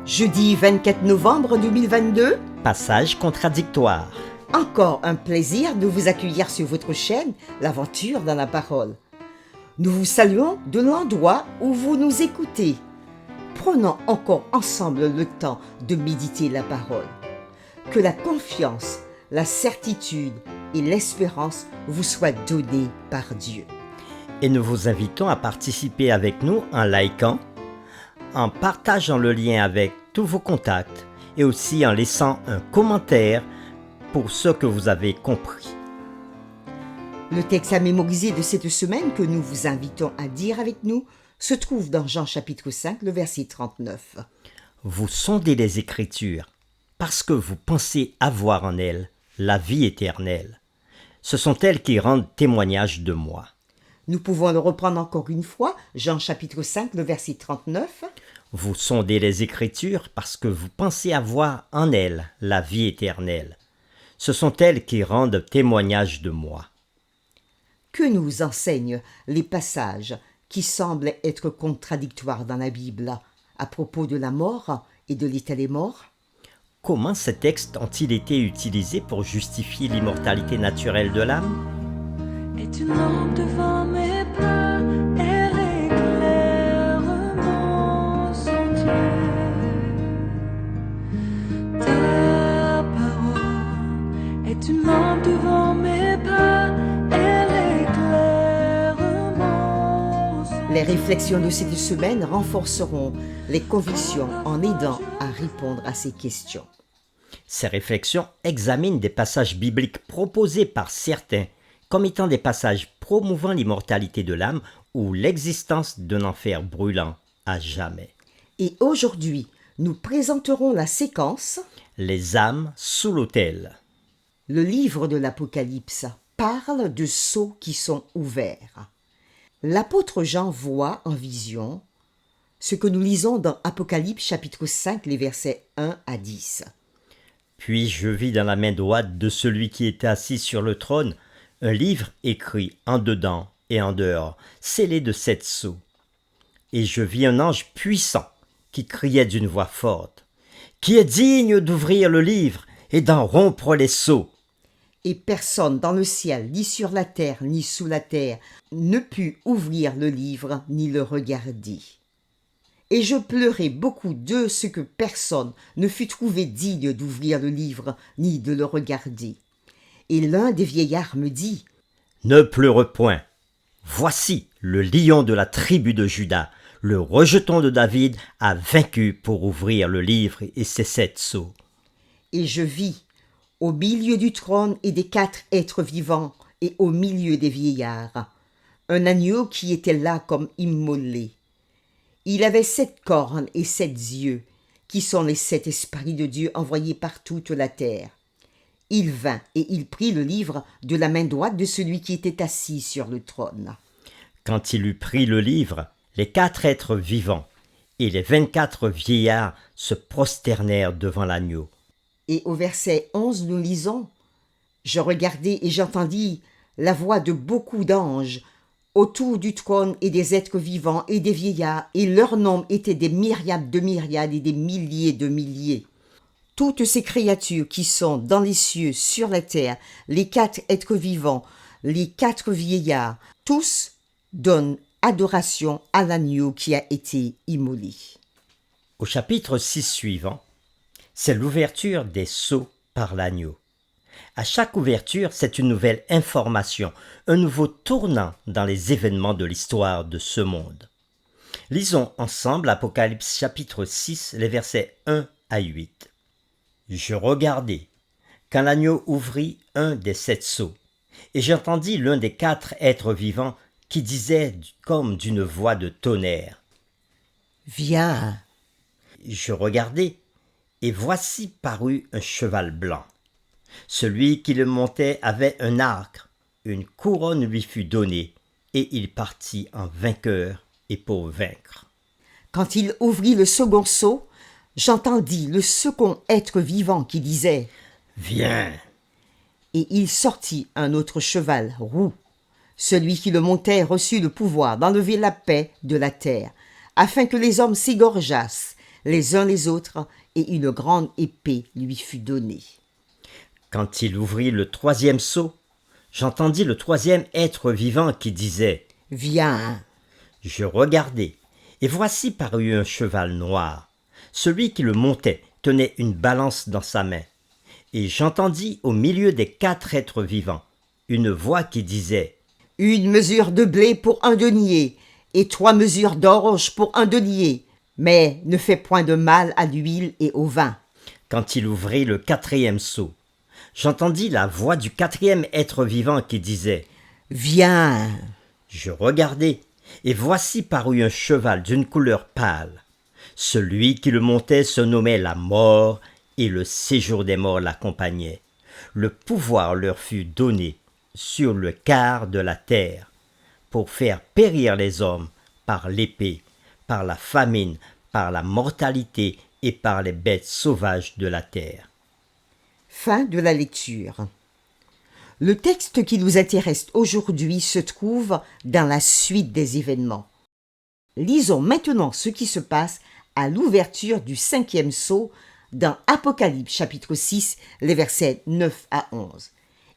Jeudi 24 novembre 2022, Passage contradictoire. encore un plaisir de vous accueillir sur votre chaîne, l'Aventure dans la Parole. Nous vous saluons de l'endroit où vous nous écoutez. Prenons encore ensemble le temps de méditer la parole. Que la confiance, la certitude et l'espérance vous soient données par Dieu. Et nous vous invitons à participer avec nous en likant, en partageant le lien avec tous vos contacts et aussi en laissant un commentaire pour ce que vous avez compris. Le texte à mémoriser de cette semaine que nous vous invitons à dire avec nous se trouve dans Jean chapitre 5, le verset 39. Vous sondez les Écritures parce que vous pensez avoir en elles la vie éternelle. Ce sont elles qui rendent témoignage de moi. Nous pouvons le reprendre encore une fois, Jean chapitre 5, le verset 39. Vous sondez les Écritures parce que vous pensez avoir en elles la vie éternelle. Ce sont elles qui rendent témoignage de moi. Que nous enseignent les passages qui semblent être contradictoires dans la Bible à propos de la mort et de l'état des morts? Comment ces textes ont-ils été utilisés pour justifier l'immortalité naturelle de l'âme? Est une lampe devant mes pas, elle éclaire mon sentier. Ta parole est une lampe devant mes pas, elle éclaire mon sentier. Les réflexions de cette semaine renforceront les convictions en aidant à répondre à ces questions. Ces réflexions examinent des passages bibliques proposés par certains comme étant des passages promouvant l'immortalité de l'âme ou l'existence d'un enfer brûlant à jamais. Et aujourd'hui, nous présenterons la séquence. Les âmes sous l'autel. Le livre de l'Apocalypse parle de sceaux qui sont ouverts. L'apôtre Jean voit en vision ce que nous lisons dans Apocalypse chapitre 5, les versets 1 à 10. Puis je vis dans la main droite de celui qui était assis sur le trône un livre écrit en dedans et en dehors, scellé de 7 sceaux. Et je vis un ange puissant qui criait d'une voix forte, « Qui est digne d'ouvrir le livre et d'en rompre les sceaux ?» Et personne dans le ciel, ni sur la terre, ni sous la terre, ne put ouvrir le livre, ni le regarder. Et je pleurai beaucoup de ce que personne ne fut trouvé digne d'ouvrir le livre, ni de le regarder. Et l'un des vieillards me dit, « Ne pleure point. Voici le lion de la tribu de Juda, le rejeton de David, a vaincu pour ouvrir le livre et ses 7 sceaux. » Et je vis, au milieu du trône et des 4 êtres vivants, et au milieu des vieillards, un agneau qui était là comme immolé. Il avait 7 cornes et 7 yeux, qui sont les 7 esprits de Dieu envoyés par toute la terre. Il vint et il prit le livre de la main droite de celui qui était assis sur le trône. Quand il eut pris le livre, les 4 êtres vivants et les 24 vieillards se prosternèrent devant l'agneau. Et au verset 11, nous lisons, « Je regardai et j'entendis la voix de beaucoup d'anges autour du trône et des êtres vivants et des vieillards, et leur nombre était des myriades de myriades et des milliers de milliers. Toutes ces créatures qui sont dans les cieux, sur la terre, les 4 êtres vivants, les 4 vieillards, tous donnent adoration à l'agneau qui a été immolé. » Au chapitre 6 suivant, c'est l'ouverture des sceaux par l'agneau. À chaque ouverture, c'est une nouvelle information, un nouveau tournant dans les événements de l'histoire de ce monde. Lisons ensemble Apocalypse chapitre 6, les versets 1 à 8. Je regardai, quand l'agneau ouvrit un des 7 sceaux, et j'entendis l'un des 4 êtres vivants qui disait comme d'une voix de tonnerre, « Viens. » Je regardai, et voici parut un cheval blanc. Celui qui le montait avait un arc, une couronne lui fut donnée, et il partit en vainqueur et pour vaincre. Quand il ouvrit le second sceau, j'entendis le second être vivant qui disait « Viens !» Et il sortit un autre cheval roux. Celui qui le montait reçut le pouvoir d'enlever la paix de la terre, afin que les hommes s'égorgeassent les uns les autres, et une grande épée lui fut donnée. Quand il ouvrit le troisième sceau, j'entendis le troisième être vivant qui disait « Viens !» Je regardai, et voici parut un cheval noir. Celui qui le montait tenait une balance dans sa main. Et j'entendis au milieu des 4 êtres vivants une voix qui disait « Une mesure de blé pour un denier, et 3 mesures d'orge pour un denier, mais ne fais point de mal à l'huile et au vin. » Quand il ouvrit le 4e sceau, j'entendis la voix du 4e être vivant qui disait « Viens !» Je regardai, et voici parut un cheval d'une couleur pâle. Celui qui le montait se nommait la mort, et le séjour des morts l'accompagnait. Le pouvoir leur fut donné sur le quart de la terre, pour faire périr les hommes par l'épée, par la famine, par la mortalité et par les bêtes sauvages de la terre. Fin de la lecture. Le texte qui nous intéresse aujourd'hui se trouve dans la suite des événements. Lisons maintenant ce qui se passe à l'ouverture du 5e sceau dans Apocalypse chapitre 6, les versets 9 à 11.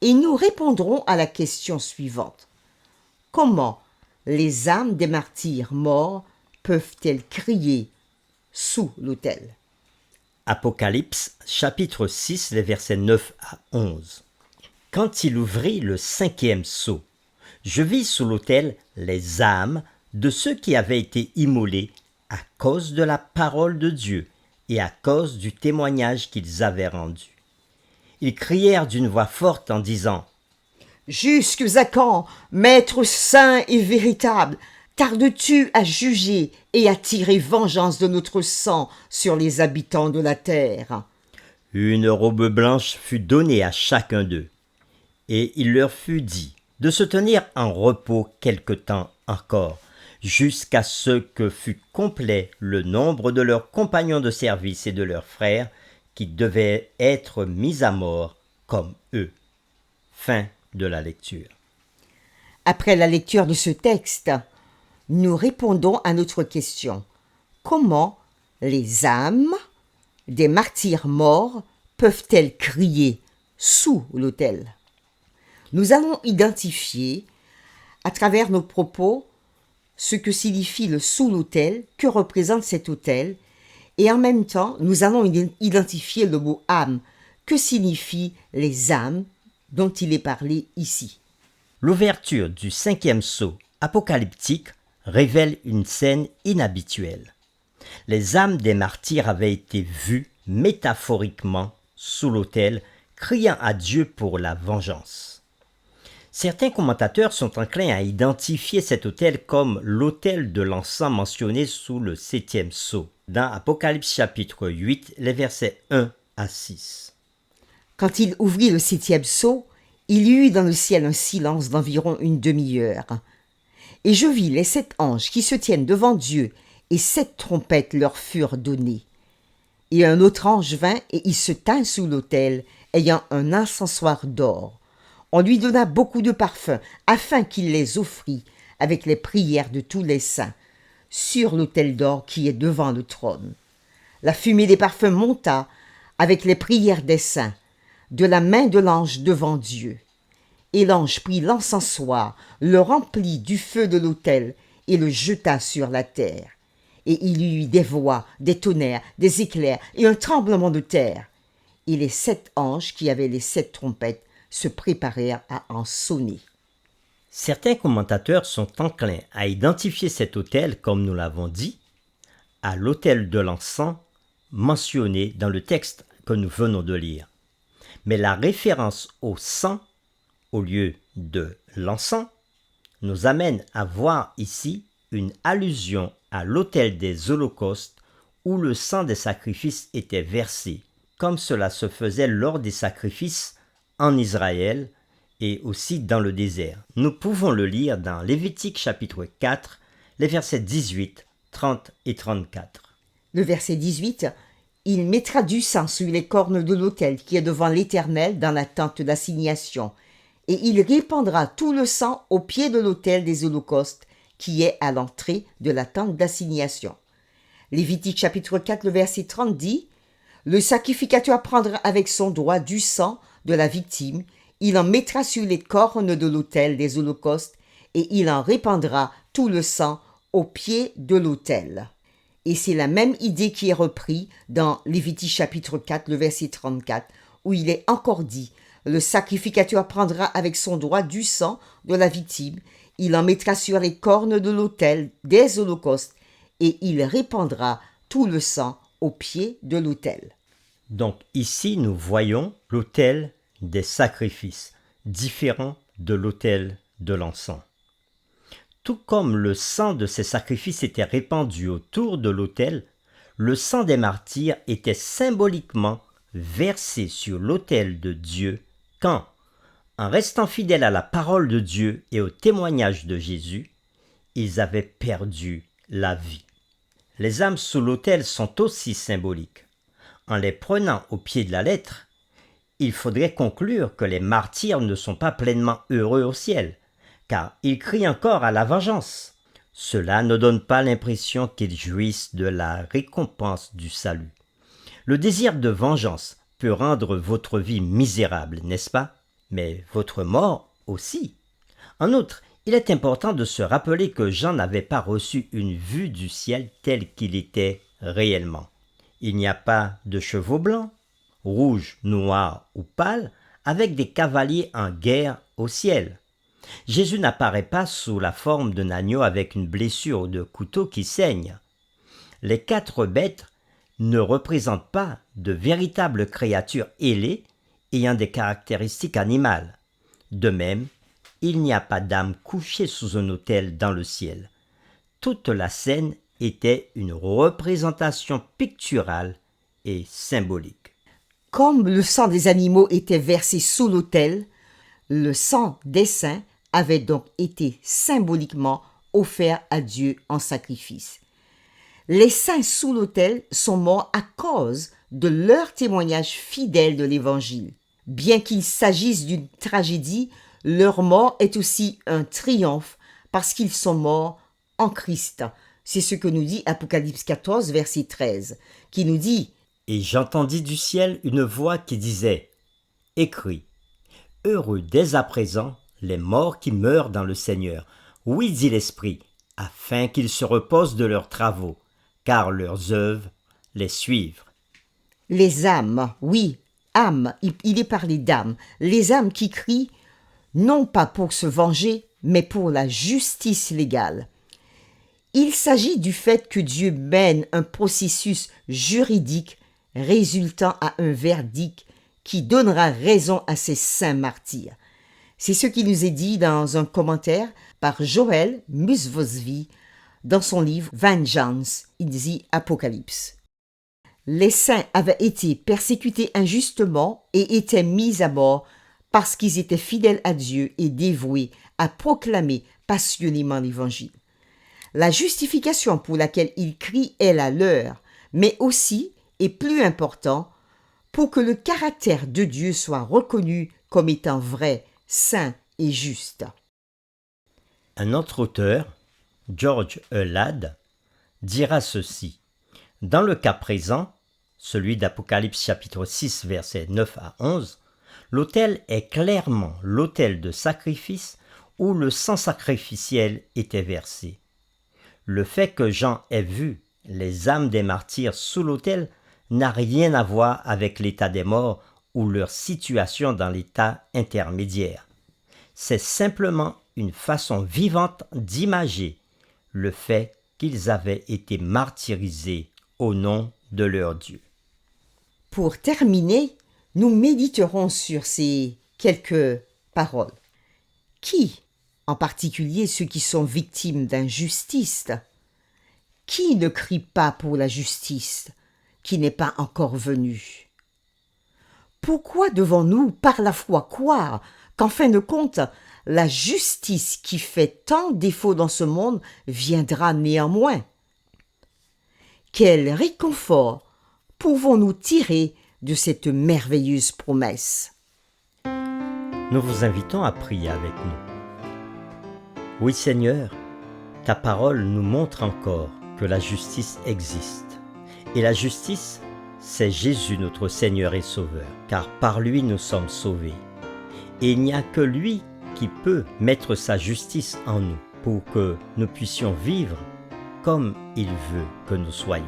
Et nous répondrons à la question suivante. Comment les âmes des martyrs morts peuvent-elles crier sous l'autel? Apocalypse chapitre 6, les versets 9 à 11. Quand il ouvrit le 5e sceau, je vis sous l'autel les âmes de ceux qui avaient été immolés à cause de la parole de Dieu et à cause du témoignage qu'ils avaient rendu. Ils crièrent d'une voix forte en disant « Jusque à quand, Maître saint et véritable, tardes-tu à juger et à tirer vengeance de notre sang sur les habitants de la terre ?» Une robe blanche fut donnée à chacun d'eux, et il leur fut dit de se tenir en repos quelque temps encore, jusqu'à ce que fût complet le nombre de leurs compagnons de service et de leurs frères, qui devaient être mis à mort comme eux. Fin de la lecture. Après la lecture de ce texte, nous répondons à notre question. Comment les âmes des martyrs morts peuvent-elles crier sous l'autel? Nous allons identifier, à travers nos propos, ce que signifie le sous l'autel, que représente cet autel, et en même temps, nous allons identifier le mot âme, que signifient les âmes dont il est parlé ici. L'ouverture du 5e sceau apocalyptique révèle une scène inhabituelle. Les âmes des martyrs avaient été vues métaphoriquement sous l'autel, criant à Dieu pour la vengeance. Certains commentateurs sont enclins à identifier cet autel comme l'autel de l'encens mentionné sous le 7e sceau, dans Apocalypse chapitre 8, les versets 1 à 6. Quand il ouvrit le 7e sceau, il y eut dans le ciel un silence d'environ une demi-heure. Et je vis les 7 anges qui se tiennent devant Dieu, et 7 trompettes leur furent données. Et un autre ange vint, et il se tint sous l'autel, ayant un encensoir d'or. On lui donna beaucoup de parfums, afin qu'il les offrît, avec les prières de tous les saints, sur l'autel d'or qui est devant le trône. La fumée des parfums monta, avec les prières des saints, de la main de l'ange devant Dieu. Et l'ange prit l'encensoir, le remplit du feu de l'autel, et le jeta sur la terre. Et il y eut des voix, des tonnerres, des éclairs, et un tremblement de terre. Et les 7 anges qui avaient les 7 trompettes se préparèrent à en sonner. Certains commentateurs sont enclins à identifier cet autel, comme nous l'avons dit, à l'autel de l'encens mentionné dans le texte que nous venons de lire. Mais la référence au sang, au lieu de l'encens, nous amène à voir ici une allusion à l'autel des holocaustes où le sang des sacrifices était versé, comme cela se faisait lors des sacrifices en Israël et aussi dans le désert. Nous pouvons le lire dans Lévitique chapitre 4, les versets 18, 30 et 34. Le verset 18, « Il mettra du sang sur les cornes de l'autel qui est devant l'Éternel dans la tente d'assignation, et il répandra tout le sang au pied de l'autel des holocaustes qui est à l'entrée de la tente d'assignation. Lévitique chapitre 4, le verset 30 dit « Le sacrificateur prendra avec son doigt du sang de la victime, il en mettra sur les cornes de l'autel des holocaustes et il en répandra tout le sang au pied de l'autel. » Et c'est la même idée qui est reprise dans Lévitique chapitre 4, le verset 34, où il est encore dit « Le sacrificateur prendra avec son doigt du sang de la victime, il en mettra sur les cornes de l'autel des holocaustes et il répandra tout le sang au pied de l'autel. » Donc ici, nous voyons l'autel des sacrifices, différent de l'autel de l'encens. Tout comme le sang de ces sacrifices était répandu autour de l'autel, le sang des martyrs était symboliquement versé sur l'autel de Dieu quand, en restant fidèles à la parole de Dieu et au témoignage de Jésus, ils avaient perdu la vie. Les âmes sous l'autel sont aussi symboliques. En les prenant au pied de la lettre, il faudrait conclure que les martyrs ne sont pas pleinement heureux au ciel, car ils crient encore à la vengeance. Cela ne donne pas l'impression qu'ils jouissent de la récompense du salut. Le désir de vengeance peut rendre votre vie misérable, n'est-ce pas? Mais votre mort aussi. En outre, il est important de se rappeler que Jean n'avait pas reçu une vue du ciel tel qu'il était réellement. Il n'y a pas de chevaux blancs, rouges, noirs ou pâles, avec des cavaliers en guerre au ciel. Jésus n'apparaît pas sous la forme d'un agneau avec une blessure de couteau qui saigne. Les 4 bêtes ne représentent pas de véritables créatures ailées ayant des caractéristiques animales. De même, il n'y a pas d'âme couchée sous un autel dans le ciel. Toute la scène était une représentation picturale et symbolique. Comme le sang des animaux était versé sous l'autel, le sang des saints avait donc été symboliquement offert à Dieu en sacrifice. Les saints sous l'autel sont morts à cause de leur témoignage fidèle de l'Évangile. Bien qu'il s'agisse d'une tragédie, leur mort est aussi un triomphe parce qu'ils sont morts en Christ. C'est ce que nous dit Apocalypse 14, verset 13, qui nous dit « Et j'entendis du ciel une voix qui disait, « Écris, heureux dès à présent les morts qui meurent dans le Seigneur. Oui, dit l'Esprit, afin qu'ils se reposent de leurs travaux, car leurs œuvres les suivent. » Les âmes, oui, âmes, il est parlé d'âmes, les âmes qui crient, non pas pour se venger, mais pour la justice légale. Il s'agit du fait que Dieu mène un processus juridique résultant à un verdict qui donnera raison à ces saints martyrs. C'est ce qui nous est dit dans un commentaire par Joël Musvosvi dans son livre Vengeance in the Apocalypse. Les saints avaient été persécutés injustement et étaient mis à mort parce qu'ils étaient fidèles à Dieu et dévoués à proclamer passionnément l'Évangile. La justification pour laquelle ils crient est la leur, mais aussi, et plus important, pour que le caractère de Dieu soit reconnu comme étant vrai, saint et juste. Un autre auteur, George E. Ladd, dira ceci. Dans le cas présent, celui d'Apocalypse chapitre 6 versets 9 à 11, l'autel est clairement l'autel de sacrifice où le sang sacrificiel était versé. Le fait que Jean ait vu les âmes des martyrs sous l'autel n'a rien à voir avec l'état des morts ou leur situation dans l'état intermédiaire. C'est simplement une façon vivante d'imager le fait qu'ils avaient été martyrisés au nom de leur Dieu. Pour terminer, nous méditerons sur ces quelques paroles. Qui, en particulier ceux qui sont victimes d'injustice, qui ne crie pas pour la justice qui n'est pas encore venue? Pourquoi devons-nous, par la foi, croire qu'en fin de compte, la justice qui fait tant défaut dans ce monde viendra néanmoins? Quel réconfort pouvons-nous tirer de cette merveilleuse promesse? Nous vous invitons à prier avec nous. Oui Seigneur, ta parole nous montre encore que la justice existe. Et la justice, c'est Jésus notre Seigneur et Sauveur, car par lui nous sommes sauvés. Et il n'y a que lui qui peut mettre sa justice en nous pour que nous puissions vivre comme il veut que nous soyons.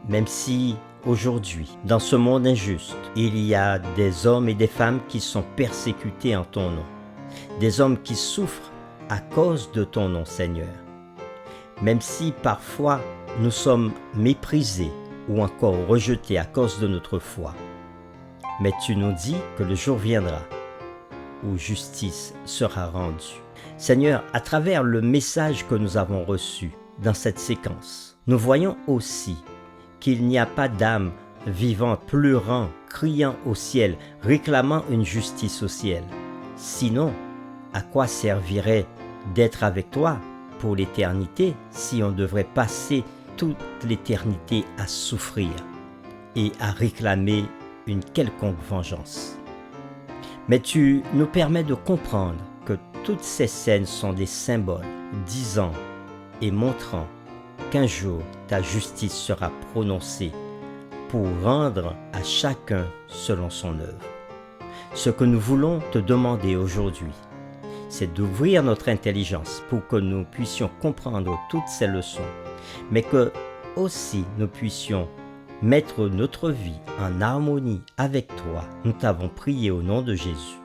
Même si aujourd'hui, dans ce monde injuste, il y a des hommes et des femmes qui sont persécutés en ton nom, des hommes qui souffrent à cause de ton nom, Seigneur. Même si parfois nous sommes méprisés ou encore rejetés à cause de notre foi, mais tu nous dis que le jour viendra où justice sera rendue. Seigneur, à travers le message que nous avons reçu dans cette séquence, nous voyons aussi qu'il n'y a pas d'âme vivant, pleurant, criant au ciel, réclamant une justice au ciel. Sinon, à quoi servirait d'être avec toi pour l'éternité si on devrait passer toute l'éternité à souffrir et à réclamer une quelconque vengeance? Mais tu nous permets de comprendre que toutes ces scènes sont des symboles disant et montrant qu'un jour ta justice sera prononcée pour rendre à chacun selon son œuvre. Ce que nous voulons te demander aujourd'hui, c'est d'ouvrir notre intelligence pour que nous puissions comprendre toutes ces leçons, mais que aussi nous puissions mettre notre vie en harmonie avec toi. Nous t'avons prié au nom de Jésus.